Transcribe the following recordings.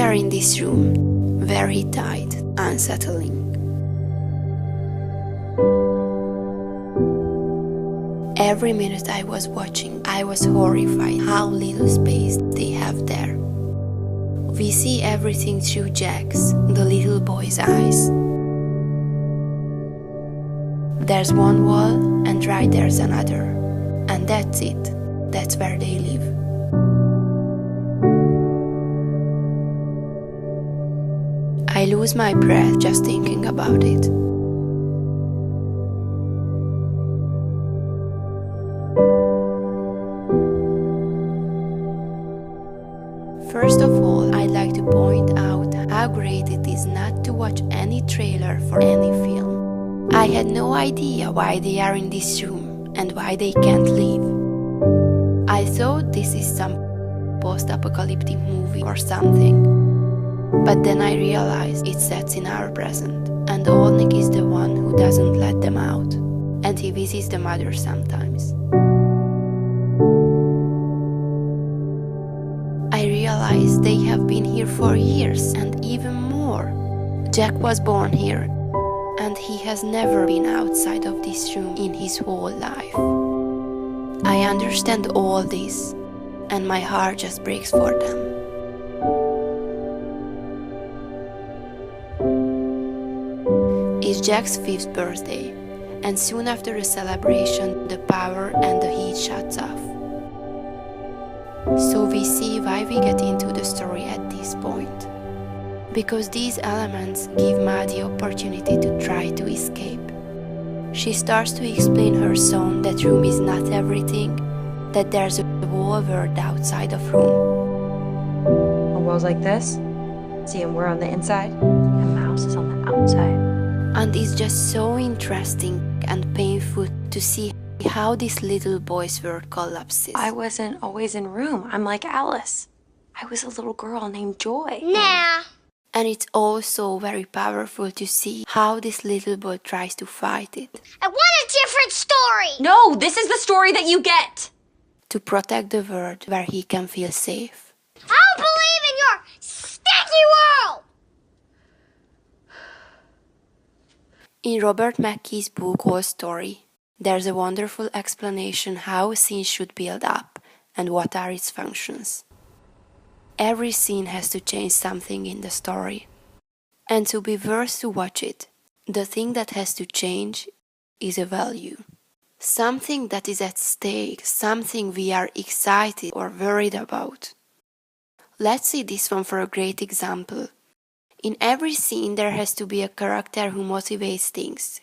are in this room, very tight, unsettling. Every minute I was watching, I was horrified how little space they have there. We see everything through Jack's, the little boy's eyes. There's one wall, and right there's another. And that's it. That's where they live. I lose my breath just thinking about it. First of all, I'd like to point out how great it is not to watch any trailer for any film. I had no idea why they are in this room and why they can't leave. I thought this is some post-apocalyptic movie or something. But then I realized it sets in our present, and Olnik is the one who doesn't let them out, and he visits the mother sometimes. I realized they have been here for years and even more. Jack was born here, and he has never been outside of this room in his whole life. I understand all this, and my heart just breaks for them. It's Jack's 5th birthday, and soon after the celebration, the power and the heat shuts off. So we see why we get into the story at this point. Because these elements give Ma the opportunity to try to escape. She starts to explain her son that room is not everything, that there's a whole world outside of room. A world like this? See, and we're on the inside, and Mouse is on the outside. And it's just so interesting and painful to see how this little boy's world collapses. I wasn't always in room. I'm like Alice. I was a little girl named Joy. Nah. And it's also very powerful to see how this little boy tries to fight it. I want a different story! No, this is the story that you get! To protect the world where he can feel safe. I don't believe in your sticky world! In Robert Mckee's book called Story, there's a wonderful explanation how a scene should build up and what are its functions. Every scene has to change something in the story. And to be worth to watch it, the thing that has to change is a value. Something that is at stake, something we are excited or worried about. Let's see this one for a great example. In every scene there has to be a character who motivates things,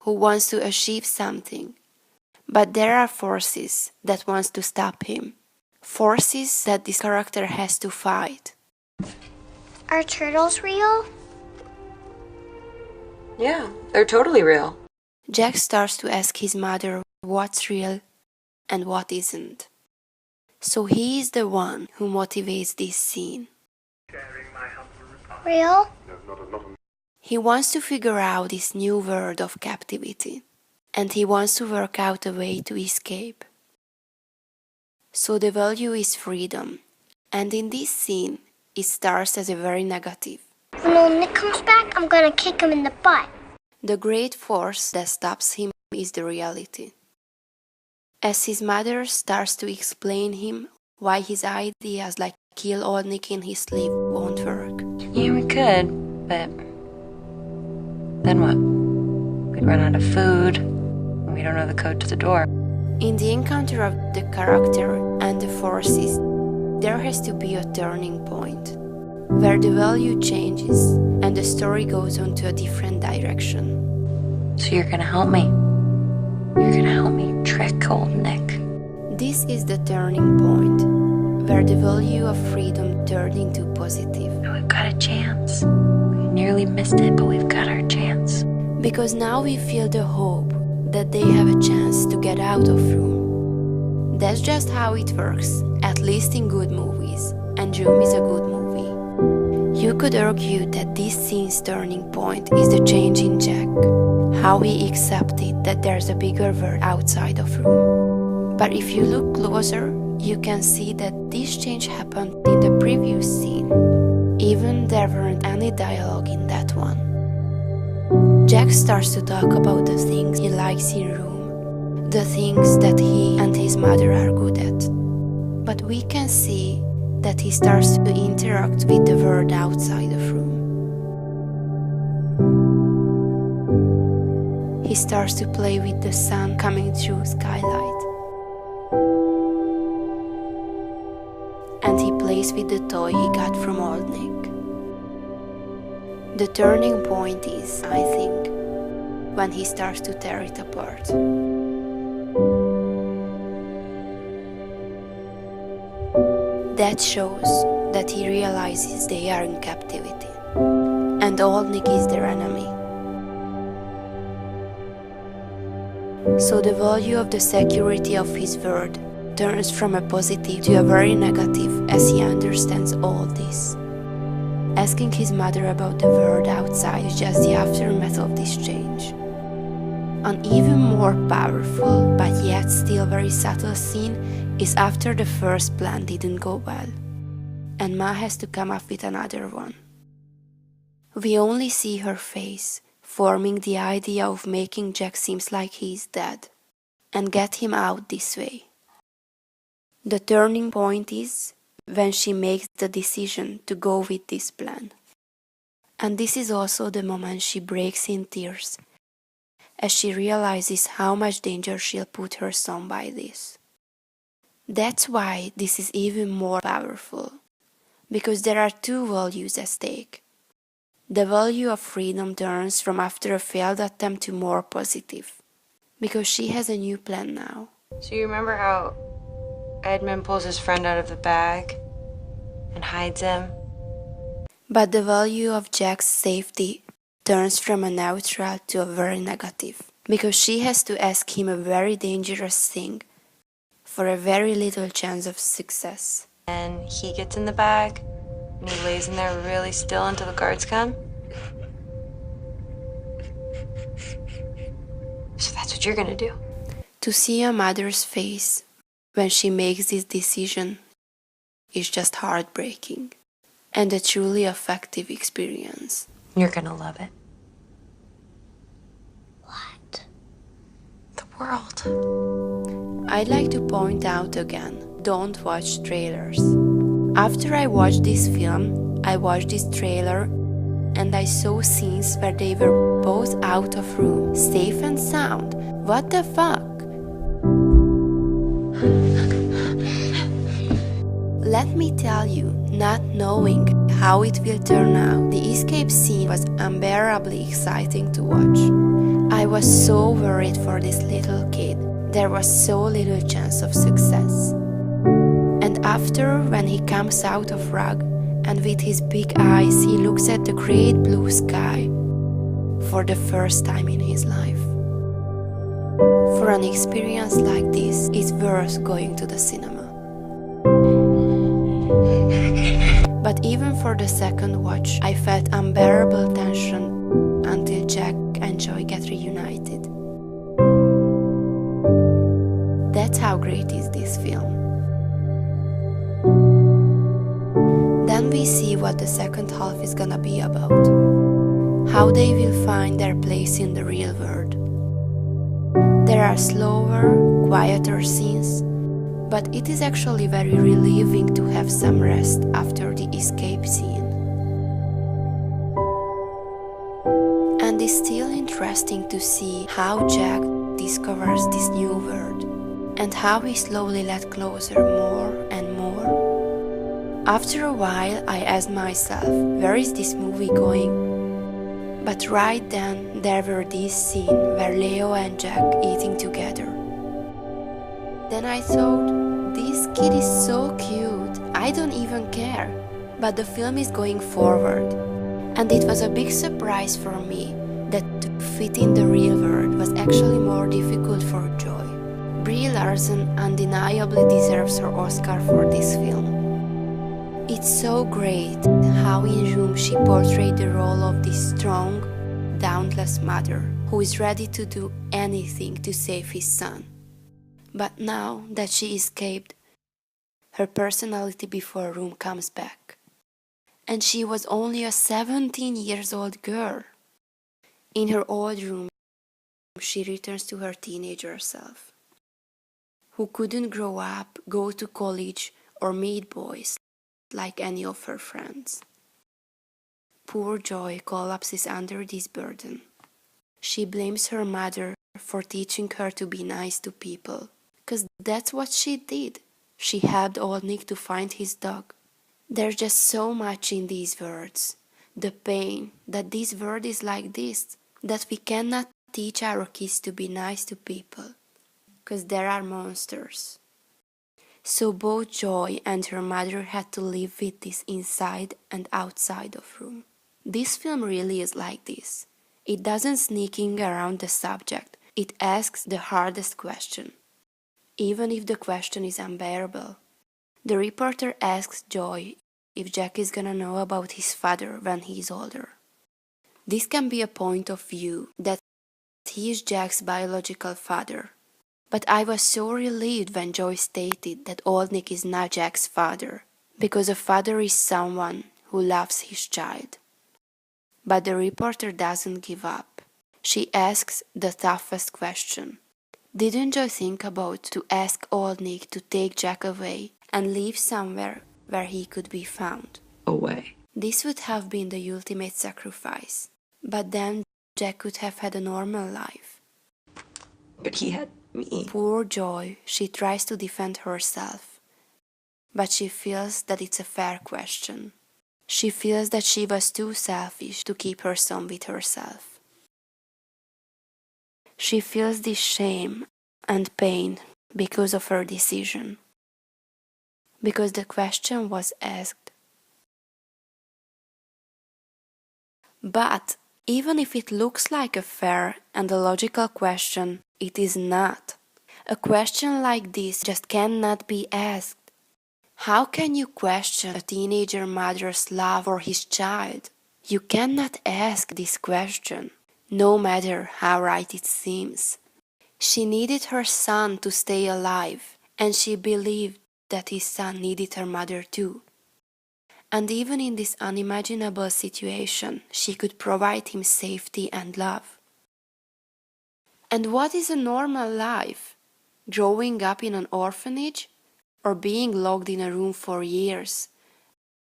who wants to achieve something. But there are forces that wants to stop him. Forces that this character has to fight. Are turtles real? Yeah, they're totally real. Jack starts to ask his mother what's real and what isn't. So he is the one who motivates this scene. Real? He wants to figure out this new world of captivity, and he wants to work out a way to escape. So the value is freedom, and in this scene, it starts as a very negative. When old Nick comes back, I'm gonna kick him in the butt. The great force that stops him is the reality. As his mother starts to explain him why his ideas like kill old Nick in his sleep won't work. Yeah, we could, but then what? We'd run out of food, and we don't know the code to the door. In the encounter of the character and the forces, there has to be a turning point, where the value changes and the story goes on to a different direction. So you're gonna help me? You're gonna help me trick old Nick? This is the turning point, where the value of freedom turned into positive. And we've got a chance. We nearly missed it, but we've got our chance. Because now we feel the hope that they have a chance to get out of room. That's just how it works, at least in good movies, and Room is a good movie. You could argue that this scene's turning point is the change in Jack, how he accepted that there's a bigger world outside of room. But if you look closer, you can see that this change happened in the previous scene. even there weren't any dialogue in that one. Jack starts to talk about the things he likes in room, the things that he and his mother are good at. But we can see that he starts to interact with the world outside of room. He starts to play with the sun coming through skylight. And he plays with the toy he got from Old Nick. The turning point is, I think, when he starts to tear it apart. That shows that he realizes they are in captivity, and Old Nick is their enemy. So the value of the security of his word turns from a positive to a very negative as he understands all this. Asking his mother about the world outside is just the aftermath of this change. An even more powerful, but yet still very subtle scene is after the first plan didn't go well, and Ma has to come up with another one. We only see her face, forming the idea of making Jack seems like he's dead, and get him out this way. The turning point is when she makes the decision to go with this plan. And this is also the moment she breaks in tears, as she realizes how much danger she'll put her son by this. That's why this is even more powerful, because there are two values at stake. The value of freedom turns from after a failed attempt to more positive, because she has a new plan now. So you remember how Edmund pulls his friend out of the bag and hides him? But the value of Jack's safety turns from a neutral to a very negative, because she has to ask him a very dangerous thing for a very little chance of success. And he gets in the bag and he lays in there really still until the guards come? So that's what you're gonna do? To see a mother's face when she makes this decision is just heartbreaking and a truly effective experience. You're gonna love it. What? The world. I'd like to point out again, don't watch trailers. After I watched this film, I watched this trailer and I saw scenes where they were both out of room, safe and sound. What the fuck? Let me tell you, not knowing how it will turn out, the escape scene was unbearably exciting to watch. I was so worried for this little kid. There was so little chance of success. And after, when he comes out of rug, and with his big eyes he looks at the great blue sky for the first time in his life. For an experience like this, it's worth going to the cinema. But even for the second watch, I felt unbearable tension until Jack and Joy get reunited. That's how great is this film. Then we see what the second half is gonna be about. How they will find their place in the real world. There are slower, quieter scenes, but it is actually very relieving to have some rest after the escape scene. And it's still interesting to see how Jack discovers this new world and how he slowly let closer more and more. After a while, I asked myself, where is this movie going? But right then, there were these scenes where Leo and Jack eating together. Then I thought, this kid is so cute, I don't even care. But the film is going forward. And it was a big surprise for me that to fit in the real world was actually more difficult for Joy. Brie Larson undeniably deserves her Oscar for this film. It's so great how in Room she portrayed the role of this strong, dauntless mother who is ready to do anything to save his son. But now that she escaped, her personality before Room comes back. and she was only a 17-year-old girl. In her old room, she returns to her teenager self, who couldn't grow up, go to college, or meet boys like any of her friends. Poor Joy collapses under this burden. She blames her mother for teaching her to be nice to people, because that's what she did. She helped old Nick to find his dog. There's just so much in these words. The pain that this world is like this, that we cannot teach our kids to be nice to people, because there are monsters. So both Joy and her mother had to live with this inside and outside of room. This film really is like this. It doesn't sneaking around the subject. It asks the hardest question, even if the question is unbearable. The reporter asks Joy if Jack is gonna know about his father when he's older. This can be a point of view that he is Jack's biological father. But I was so relieved when Joy stated that old Nick is not Jack's father, because a father is someone who loves his child. But the reporter doesn't give up. She asks the toughest question. Didn't Joy think about to ask old Nick to take Jack away and leave somewhere where he could be found? Away. This would have been the ultimate sacrifice. But then Jack could have had a normal life. But he had me. Poor Joy, she tries to defend herself. But she feels that it's a fair question. She feels that she was too selfish to keep her son with herself. She feels this shame and pain because of her decision. Because the question was asked. But even if it looks like a fair and a logical question, it is not. A question like this just cannot be asked. How can you question a teenager mother's love for his child? You cannot ask this question, no matter how right it seems. She needed her son to stay alive, and she believed that his son needed her mother too. And even in this unimaginable situation, she could provide him safety and love. And what is a normal life? Growing up in an orphanage? Or being locked in a room for years,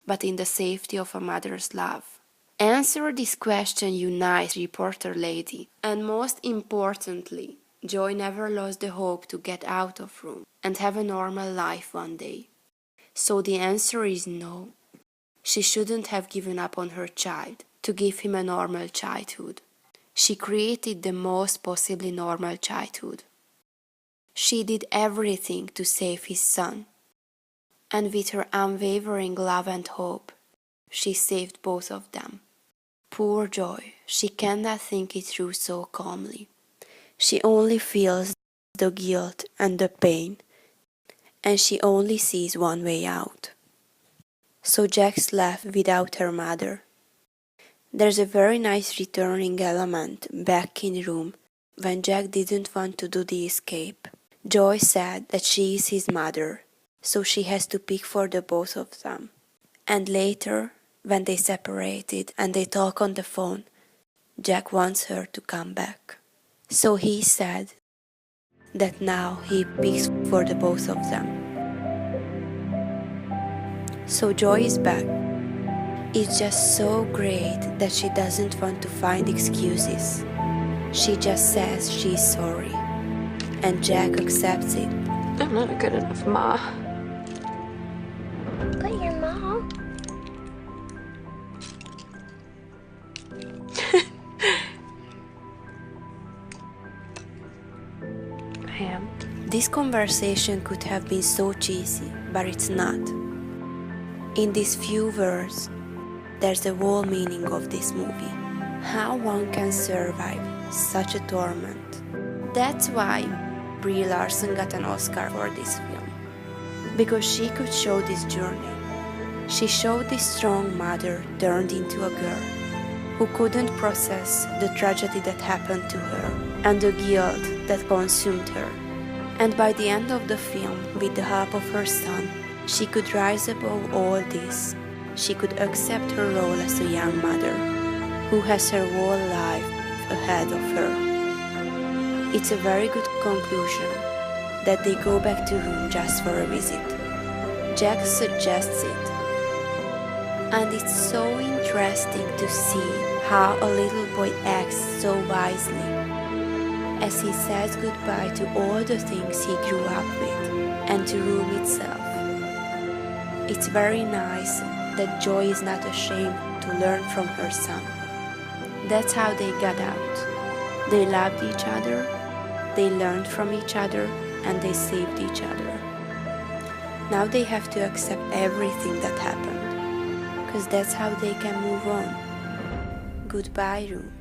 but in the safety of a mother's love? Answer this question, you nice reporter lady. And most importantly, Joy never lost the hope to get out of room and have a normal life one day. So the answer is no. She shouldn't have given up on her child to give him a normal childhood. She created the most possibly normal childhood. She did everything to save his son. And with her unwavering love and hope, she saved both of them. Poor Joy, she cannot think it through so calmly. She only feels the guilt and the pain, and she only sees one way out. So Jack's left without her mother. There's a very nice returning element back in room when Jack didn't want to do the escape. Joy said that she is his mother, so she has to pick for the both of them. And later, when they separated and they talk on the phone, Jack wants her to come back. So he said that now he picks for the both of them. So Joy is back. It's just so great that she doesn't want to find excuses. She just says she's sorry. And Jack accepts it. I'm not a good enough ma. But your mom. I am. This conversation could have been so cheesy, but it's not. In these few words, there's the whole meaning of this movie. How one can survive such a torment. That's why Brie Larson got an Oscar for this film. Because she could show this journey. She showed this strong mother turned into a girl who couldn't process the tragedy that happened to her and the guilt that consumed her. And by the end of the film, with the help of her son, she could rise above all this. she could accept her role as a young mother who has her whole life ahead of her. It's a very good conclusion that they go back to room just for a visit. Jack suggests it, and it's so interesting to see how a little boy acts so wisely as he says goodbye to all the things he grew up with and to room itself. It's very nice that Joy is not ashamed to learn from her son. That's how they got out. They loved each other, they learned from each other, and they saved each other. Now they have to accept everything that happened, because that's how they can move on. Goodbye, room.